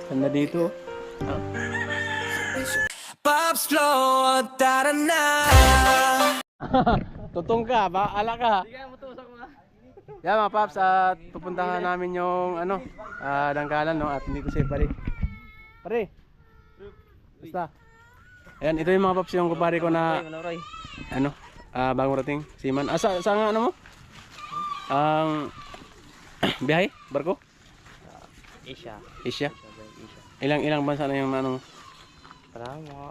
Ganda dito. Pops flow, na. Tutong ka, baala ka. Sige, mutusok mo. Yan mga paps, at pupuntahan namin yung ano, Dangkalan, no? At hindi ko safe pare. Pare. Basta. Ayan, ito yung mga paps, yung kumpare ko na ano, bagong rating, Seaman. Sa nga ano mo? Ang biyahe, barko? Asia. Asia. Ilang bansa na yung ano? Parang mga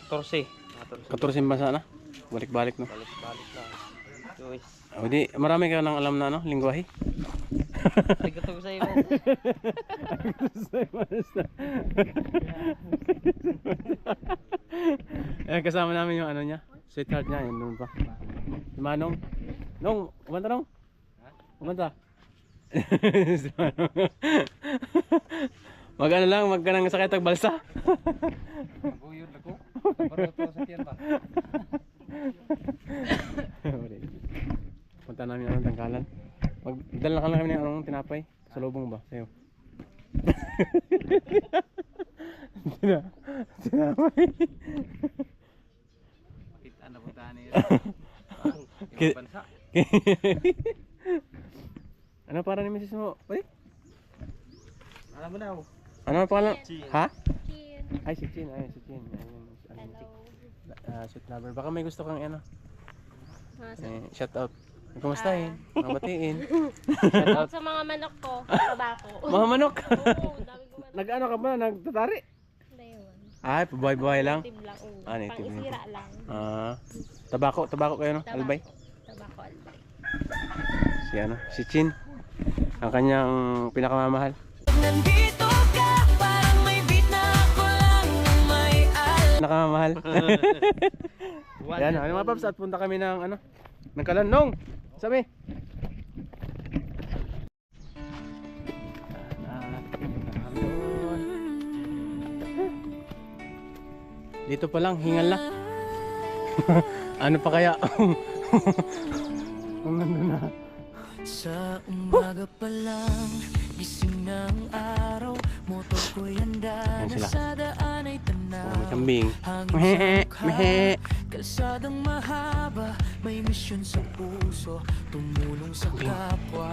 14. 14 bansa na. Balik-balik no. Balik lang. Guys. O di, marami ka nang alam na ano, lingwahe. Tigotog sa iyo. Eh, kasama namin yung ano niya, sweetheart niya, yun doon pa. Si Manong. Nong, kumanta nong? Kumanta. Si Manong. Mag ano lang, mag ka nang sakit ang balsa. Buyod ako. Paparoto sa tiyan pa. Punta namin ang Dangkalan. Magdala ka lang kami ng anong tinapay. Sa lubong ba? Sa'yo. Tinapay. Kita na punta niya. Ki- Bansa. Ano para ni Mrs. mo? Pwede? Alam mo na. Ano ang pangalan? Ha? Chin. Ay, si Chin. Ay, si Chin. Ayun, Hello. sweet lover. Baka may gusto kang ano. Masa. Shout out. Kumustahin? Mabatiin. Shout out sa mga manok ko. Tabako. Mga manok. Oo, dami ko manok. Nag-ano ka ba? Nagtatari? Hindi yun. Ay, pabuhay-buhay lang. Native lang. Oo. Ah, native lang. Pang-isira lang. Tabako kayo no? Albay. Tabako albay. Si ano, si Chin. Ang kanyang pinakamamahal. Nandito ka, parang may beat na ako lang may Nakamamahal. Yan, ano mga paps, at punta kami ng ano, ng Kalanong. Sabi. Dito pa lang, hingal na. Ano pa kaya? Kung nandun na. Sa umaga pa lang, gising ng araw, motor ko'y handa Yan na sila. sa daan ay Oh, tanaw. may kambing. Hangin Mehe, sa mukha, mehe. kalsadang mahaba, may misyon sa puso, tumulong sa kapwa.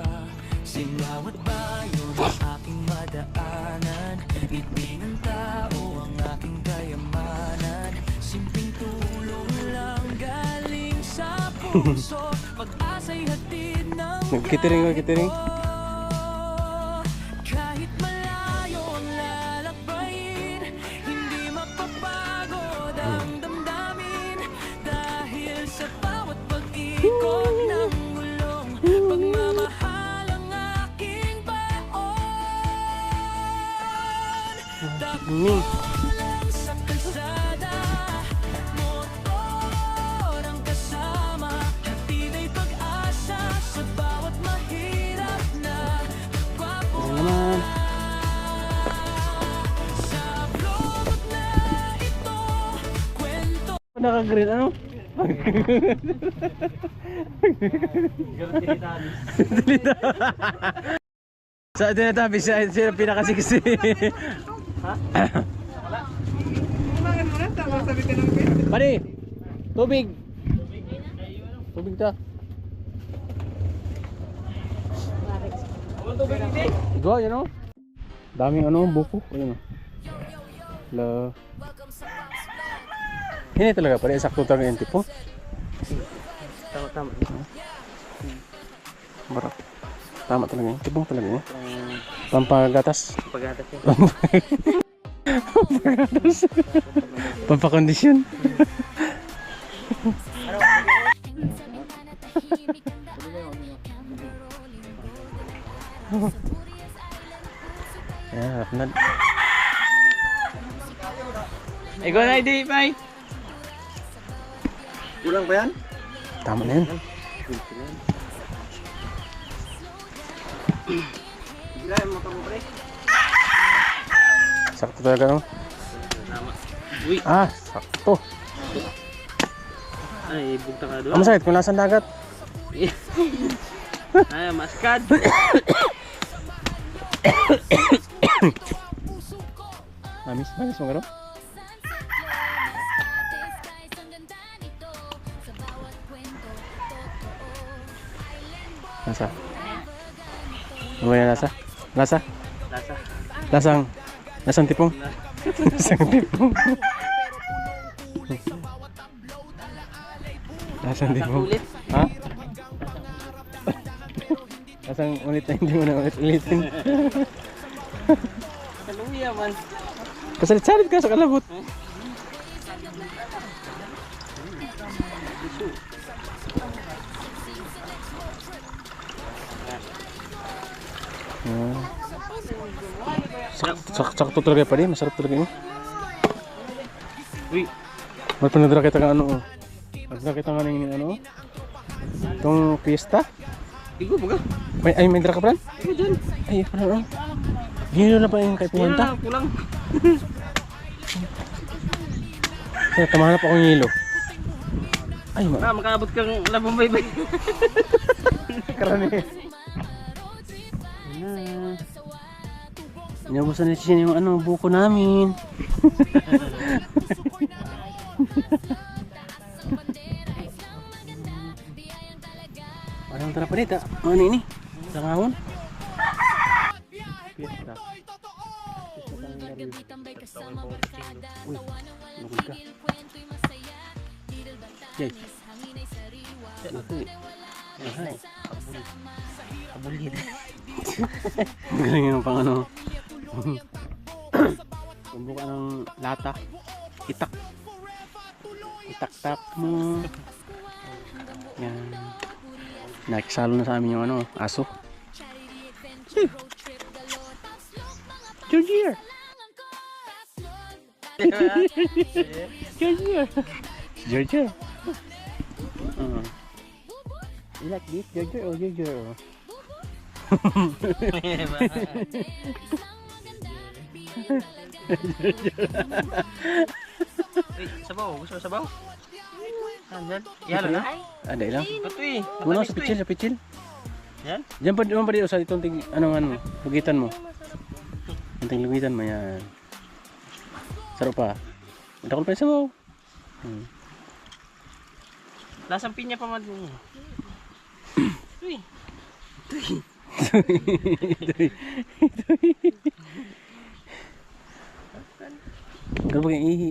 Sinawat bayo ang aking madaanan, ibig ng tao ang aking kayamanan. Simpleng tulong lang galing sa puso, pag-asa'y hatid ng Nagkitiring. kahit malayo ang lalakbayin, hindi mapapagod ang damdamin. Dahil sa bawat pag-ikot ng gulong, pagmamahal ang aking baon. Ming. Takbo lang sa kalsada, motor ang kasama, hatid ay pag-asa sa bawat mahirap na Ano naman? sa vlog na ito, kwento. Naka-green ano? Sa tinatabi siya pinakasiksi. Pare, tubig. Tubig ta. Go, you know? Daming ano, buko. Ayun o. La. Hindi talaga pare, sakto talaga yung tipo. Tama. Barak. Tama talaga yun. Tipong talaga yun. Pampagatas. Paghatas yan. Pampagatas. Pampakondisyon. Yeah, Arnald. Ikaw na hindi, Pai. Kulang ba yan? Tama na yun. Gilayan mo mo pre. Sakto talaga no? Uy. Ah, sakto. Ay, bugta ka doon. Ang masakit kung nasan dagat. Ay, maskad. Mamis mo garo? Lasa. Ano ba yan lasa? Lasa? Lasa. Lasang tipong? Lasang tipong. Lasang tipong. Ulit. Ha? Lasang ulit na hindi mo na ulit-ulitin. Kaluya man. Pasalit-salit ka sa kalabot. Sakto talaga pa rin, masarap talaga yun. Uy. Magpanadra kita ka ano. Magpanadra kita nga ng ano. Itong pista. Igo baga. May dra ka pran? Igo dyan. Ay, ano. Gino na pa yung kay Yan pumunta. na, kulang. Kaya tamahanap akong hilo. Ay, Makaabot kang labang baybay. karami. Inabusan na siya yung ano, buko namin. Parang tara pa dito. Ano ini? Sangahon? Fiesta. Uy, lugod ka. Yay. Ay. Kabulid. Galing yung pang ano. Pumbuka ng lata. Itak-tak mo. Yan. Nakisalo na sa amin yung ano, aso. Georgia! Georgia! Georgia! You like this, Georgia or Georgia? Sabaw, gusto mo sabaw? Andyan. Yalo na. Ada ilang. Ito eh. Kuno sa pichil. Yan. Diyan pa naman pa dito sa itong ano, lugitan mo. Yung lugitan mo yan. Sarap pa. Dakol pa sa mo. Lasang pinya pa man. Uy. Ano ba yung ihi?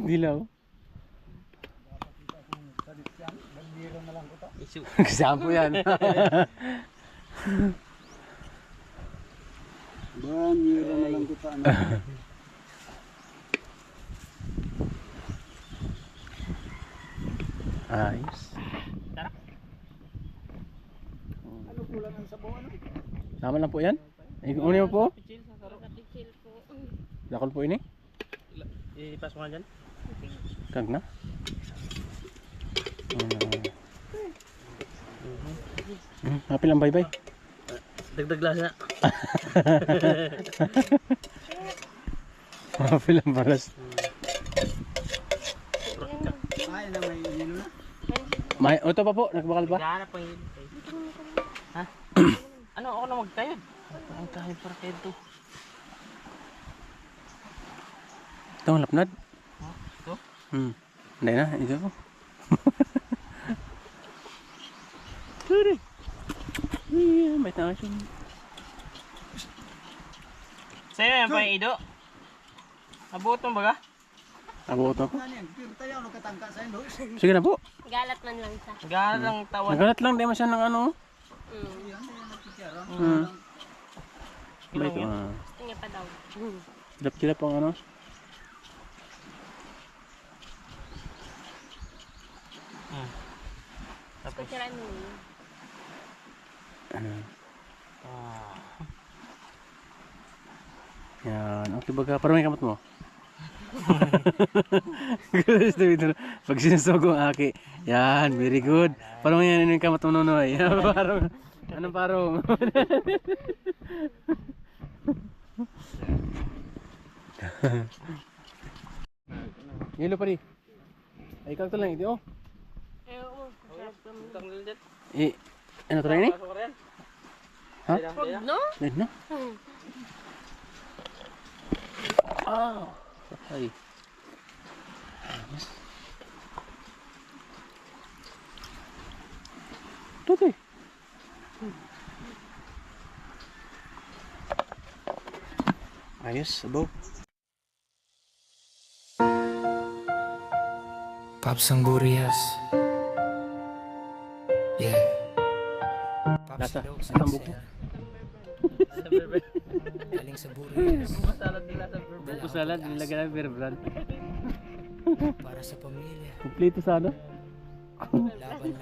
Dilaw. Isu. Kasama yan. Banyira na lang kita. Ayos. Ano kulang ang sabaw ano? Sama lang po yan. Uni mo po. Katikil po. Dakol po ini. Ipas mo nga dyan. Kag na. Happy lang bye-bye. Dagdag lasa. Happy lang baras. Ay na may hilo na. May oto pa po, nagbakal pa. Gahanap pa yun. Ha? Ano ako na magkayod? Ang kayod para kayo to. Ito ang lapnad. Ito? Hindi na, ito po. Sorry. Yeah, may tangas yun. Sa'yo yan pa yung ido? Nabuot mo baga? Ako ito po. Ano yan? Tayo ano katangka sa ino? Sige na po. Galat man lang siya. Gahanap lang tawan. Nagalat lang, di man siya ng ano. Yan yan nakikira. Ba ito? Gusto niya pa daw. Kilap ang ano. Tapos. Kutsara mo yun. Yan. Okay baga, parang may kamot mo. Gusto dito. Pag sinusugo ang aki. Yan, very good. Parang yan yung kamot mo nunoy. Parang, anong parang? Yelo pa rin. Ay, kaktal lang ito. Oh. Oo, masarap naman. Utang nila dyan. Ano to rin eh? Ha? Huwag no? Ayun na. Ah. Ay. Tutoy. Ayos, sabaw. Paps ang Burias. Yeah. Paps Nasa, daw, ang buko. galing sa Burias. Salad nila sa burger. Buko salad, nilagyan ng beer brand. Para sa pamilya. Kompleto sana. Laban namin.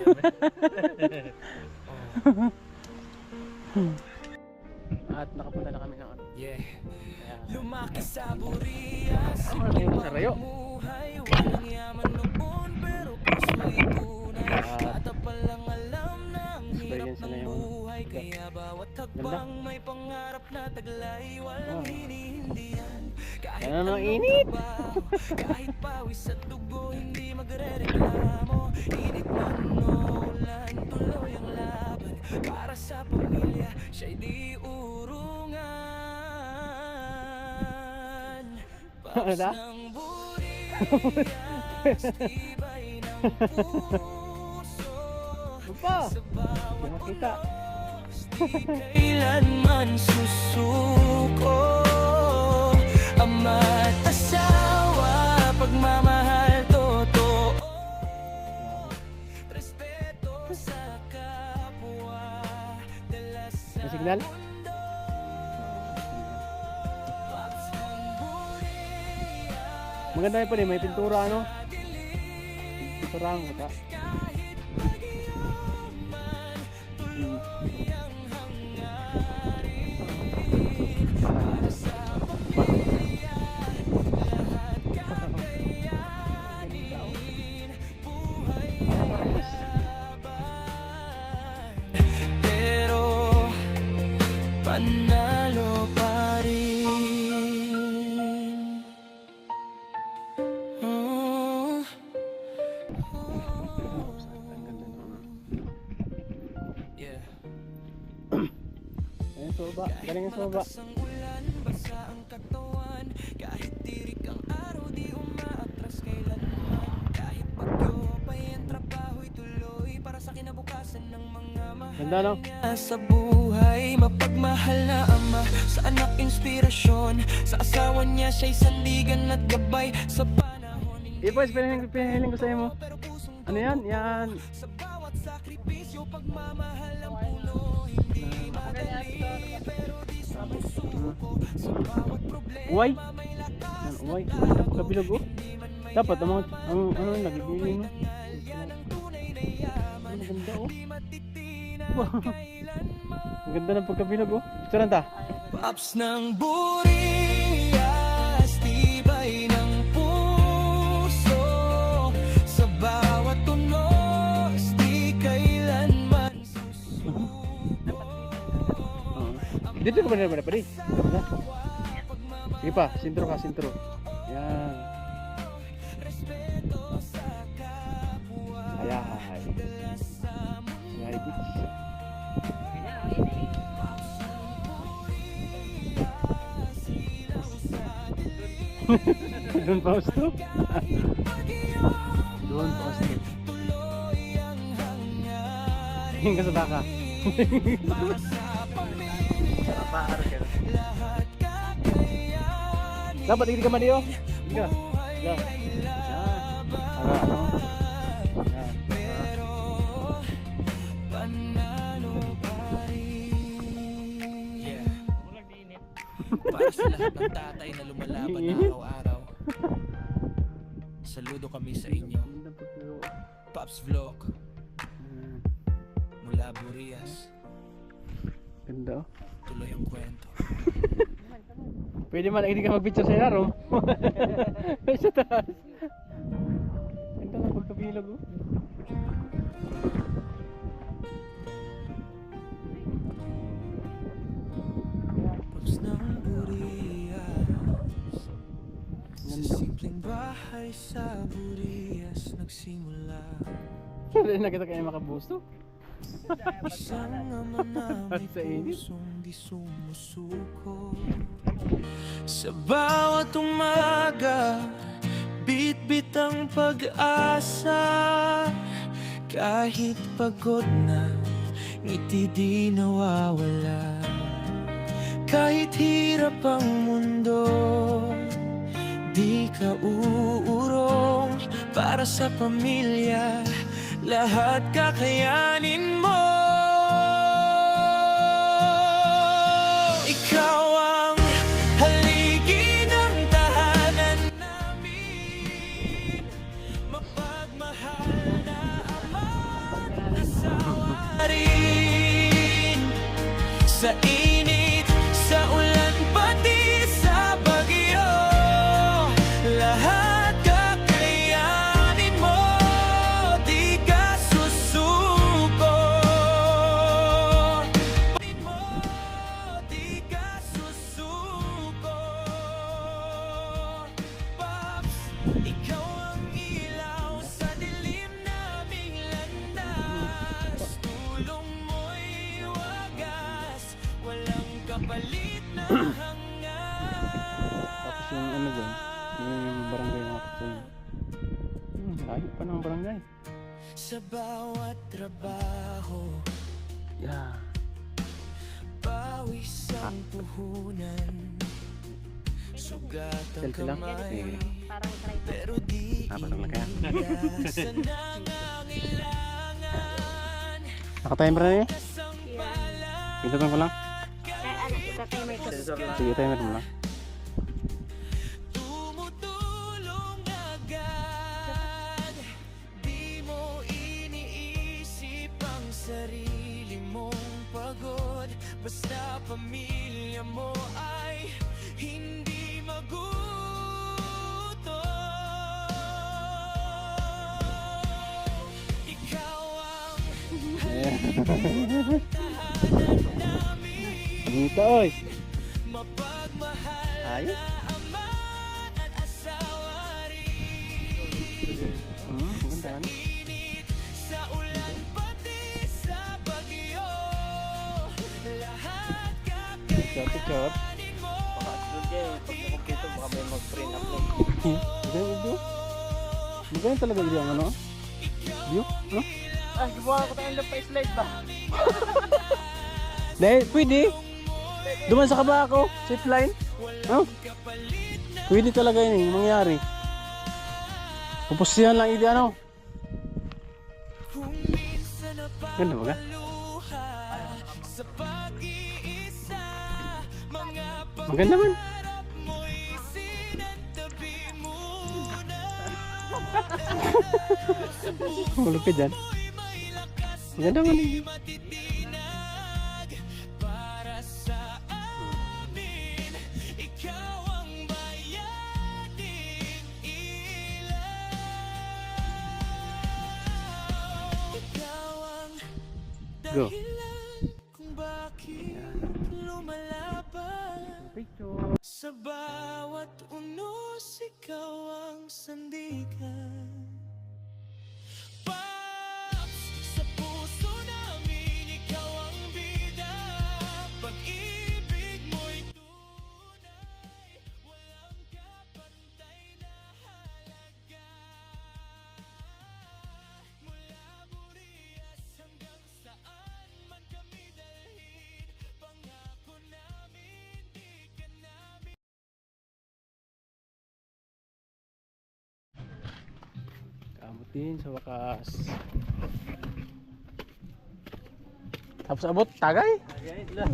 At nakapunta na kami ng ano. Yeah. Kaya, Lumaki sa Burias. ano na yung sarayo? Buhay, walang yaman noon, pero puso'y tunay. Bata pa lang alam na ang hirap Experience na ng yung buhay. Kaya bawat hakbang may pangarap na taglay. Walang hinihindihan. Kahit Ano nang anong init? trabaho, kahit pawis at dugo, hindi magrereklamo. Init man o ulan, tuloy ang laban. Para sa pamilya, siya'y di urungan. Ano na? Ng Burias, tibay ng puso. Pa! Sa bawat Nakita. di kailanman susuko. Ama't asawa, pagmamahal totoo. Respeto sa kapwa, dala sa May signal? mundo. Paps ng Burias. Maganda yun pa rin, may pintura ano? Pintura ang mata. Kahit mag-iwan man, tuloy ang hangarin. Para sa pamilya, lahat kakayanin. Buhay ay laban, pero panalo pa rin. Oh. Ang ganda naman. Yeah. Ayun, soba. Galing yung soba. Malakas ang ulan, basa ang katawan. Kahit tirik ang araw, di umaatras kailanman. Kahit bagyo pa yung trabaho'y tuloy para sa kinabukasan ng mga mahal Ganda, no? niya sa buhay. Mapagmahal na ama, sa anak inspirasyon. Sa asawa niya siya'y sandigan at gabay. Sa panahon hindi Boys, pinahiling ko sa'yo mo. pero pusong Ano yan? Yan. sa bawat sakripisyo, pagmamahal ang puno. Hindi madali, pero di sumusuko. Sa bawat problema, Uway. may lakas. Yan, uway. Kabilog oh. Dapat ang mga, ano, nagibili mo. Yan ang tunay na yaman. Ang ganda oh. Di matitina Wow. kailanman. Ang ganda ng pagkabilog oh. Picturean ta. Paps ng Burias, tibay ng puso. Sa bawat tunos, di kailanman susuko. Dito ka ba na pa rin? Sige pa, sintro ka, sintro. Yan. Respeto sa kapwa, Ayan. dala sa mundo. Yan, beach. Doon pa gusto? Doon pa gusto. Tuloy ang hangarin. Tingin ka sa baka. Sa pamilya, lahat kakayanin. Dapat hindi ka maniyo. Hindi ka. Buhay Yan. ay laban, Ano? Yan. pero panalo pa rin. Para sa lahat ng tatay na lumalaban araw-araw, saludo kami sa inyo. Ganda pagkawa. Pops Vlog Hmm, mula Burias, Ganda oh. tuloy ang kwento. Pwede man hindi ka mag-picture sa ilarom. Sa taas. Ganda ng pagkabilog oh. Pops ng Burias, sa simpleng bahay sa Burias nagsimula. Sorry na kita kayo makabusto. Isang ama na may Sa init. pusong di sumusuko. Sa bawat umaga, bit-bit ang pag-asa. Kahit pagod na, ngiti di nawawala. Kahit hirap ang mundo, di ka uurong. Para sa pamilya, lahat kakayanin mo. Ikaw ang haligi ng tahanan namin, mapagmahal na ama at asawa rin. Sa init, sa ulan, pati sa bagyo, lahat kakayanin mo. Di ka susuko. Di ka susuko. Pops, ikaw ang ilaw sa dilim naming landas. Tulong mo'y wagas, walang kapalit na hangas. Tapos yung ano dyan, yung barangay mga kapatid. Layo pa ng barangay. Sa bawat trabaho, Yeah. pawis ang puhunan. Sugat ang Selfie lang? kamay, Parang try pa. pero di Pasok na kaya? inigasa nangangailangan. Naka-timer na yun? Kasampalan Pindutan ko lang. Ano, itatimer ko. Sige, timer mo lang. tumutulong agad. Di mo iniisip ang sarili mong pagod. Basta pamilya mo ay hindi maguto. Ikaw ang Dito, oy. mapagmahal Ayos. na ama at asawa rin. Ganda, ano? Init sa ulan, pati sa bagyo, lahat Picture. kakayanin mo. Video. Maganda talaga yung ano? View? No? Ah, gumawa ko tayong pa slide ba? Dahil, pwede. Duman sa kaba ako, zip line. No? Pwede talaga yun eh, mangyari. Pupustihan lang hindi ano. Kung minsan Ganda ba ka? napapaluha sa pag-iisa, mga Maganda man. pangarap mo'y sinantabi muna. Malupit dyan. Mo'y may lakas Maganda man eh. matitinag. Para sa amin, ikaw ang bayaning ilaw. Ikaw ang Go. dahilan kung bakit lumalaban. Picture. Sa bawat unos, ikaw ang sandigan. Pops, sa puso namin, ikaw ang bida. Pag-ibig mo'y tunay, walang kapantay na halaga. Mula Burias hanggang saan man kami dalhin, pangako namin di ka namin. Kamutin sa wakas. Tapos abot, tagay.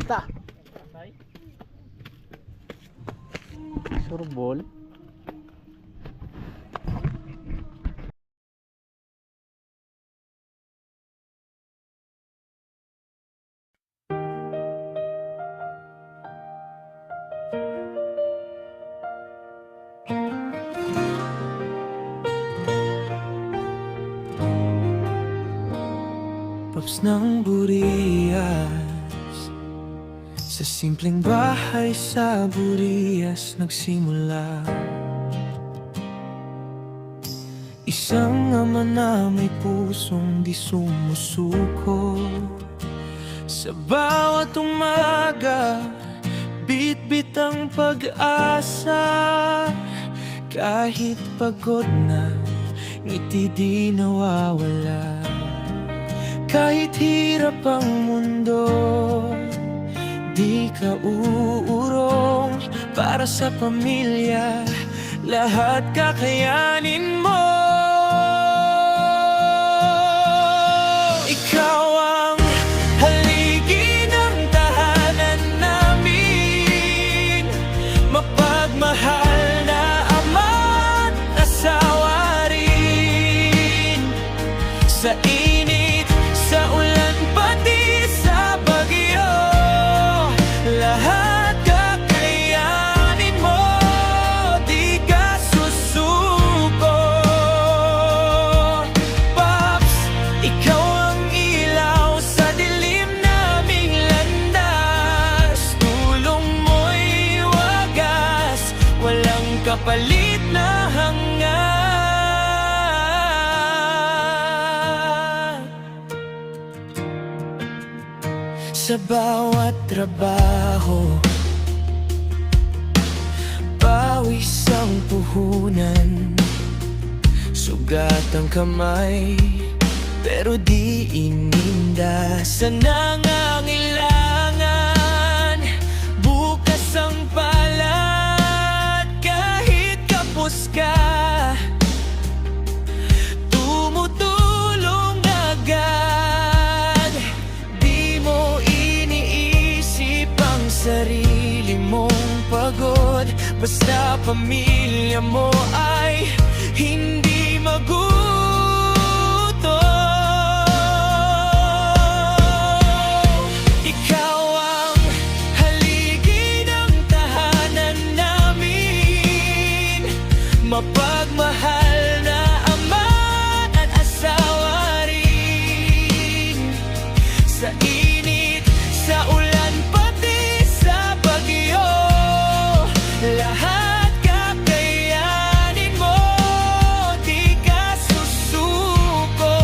Ta. Surbol. Paps ng Burias, sa simpleng bahay sa Burias nagsimula. Isang ama na may pusong di sumusuko. Sa bawat umaga, bit-bit ang pag-asa. Kahit pagod na, ngiti di nawawala. Kahit hirap ang mundo, di ka uurong. Para sa pamilya, lahat kakayanin mo. Ikaw ang haligi ng tahanan namin, mapagmahal na ama't asawa rin. Sa init, sa ulan, pati sa bagyo, lahat kakayanin mo, di ka susuko. Pops, ikaw ang ilaw sa dilim naming landas. Tulong mo'y wagas, walang kapalit na hangad. Sa bawat trabaho, pawis ang puhunan, sugat ang kamay, pero di ininda sa nangangailangan. Bukas ang palad, kahit kapos ka, tumutulong agad. Di mo iniisip ang sarili mong pagod, basta pamilya mo ay hindi magutom. Ikaw ang haligi ng tahanan namin, mapagmahal na ama at asawa rin. Sa init, sa ulan, pati sa bagyo, lahat kakayanin mo, di ka susuko.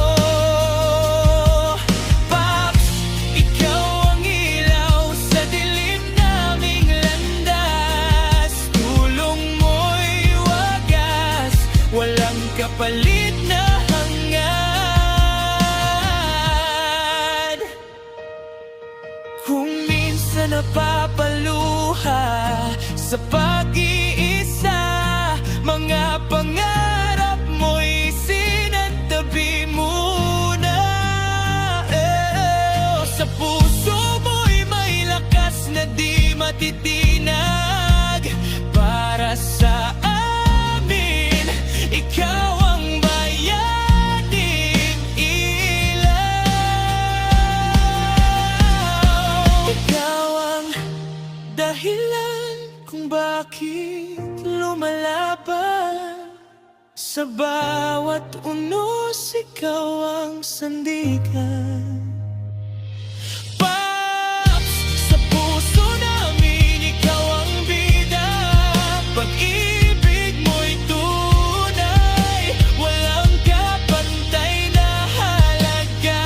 Pops, ikaw ang ilaw sa dilim naming landas. Tulong mo'y wagas, walang kapalit na hangad. Kung minsan napapaluha sa pag-iisa, mga pangarap mo'y sinantabi muna. Sa puso mo'y may lakas na di matitinag. Para sa amin, ikaw ang bayaning ilaw. Ikaw ang dahilan kung bakit lumalaban. Sa bawat unos, ikaw ang sandigan. Pops, sa puso namin, ikaw ang bida. Pag-ibig mo'y tunay, walang kapantay na halaga.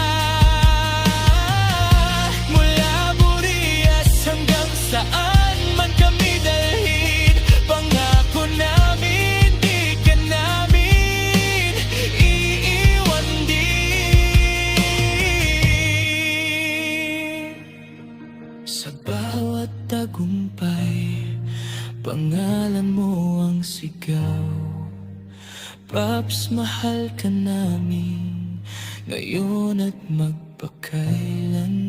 Mula Burias hanggang saan man kami dalhin, pangako namin di ka namin iiwan din. Sa bawat tagumpay, pangalan mo ang sigaw. Pops, mahal ka namin ngayon at magpakailanman.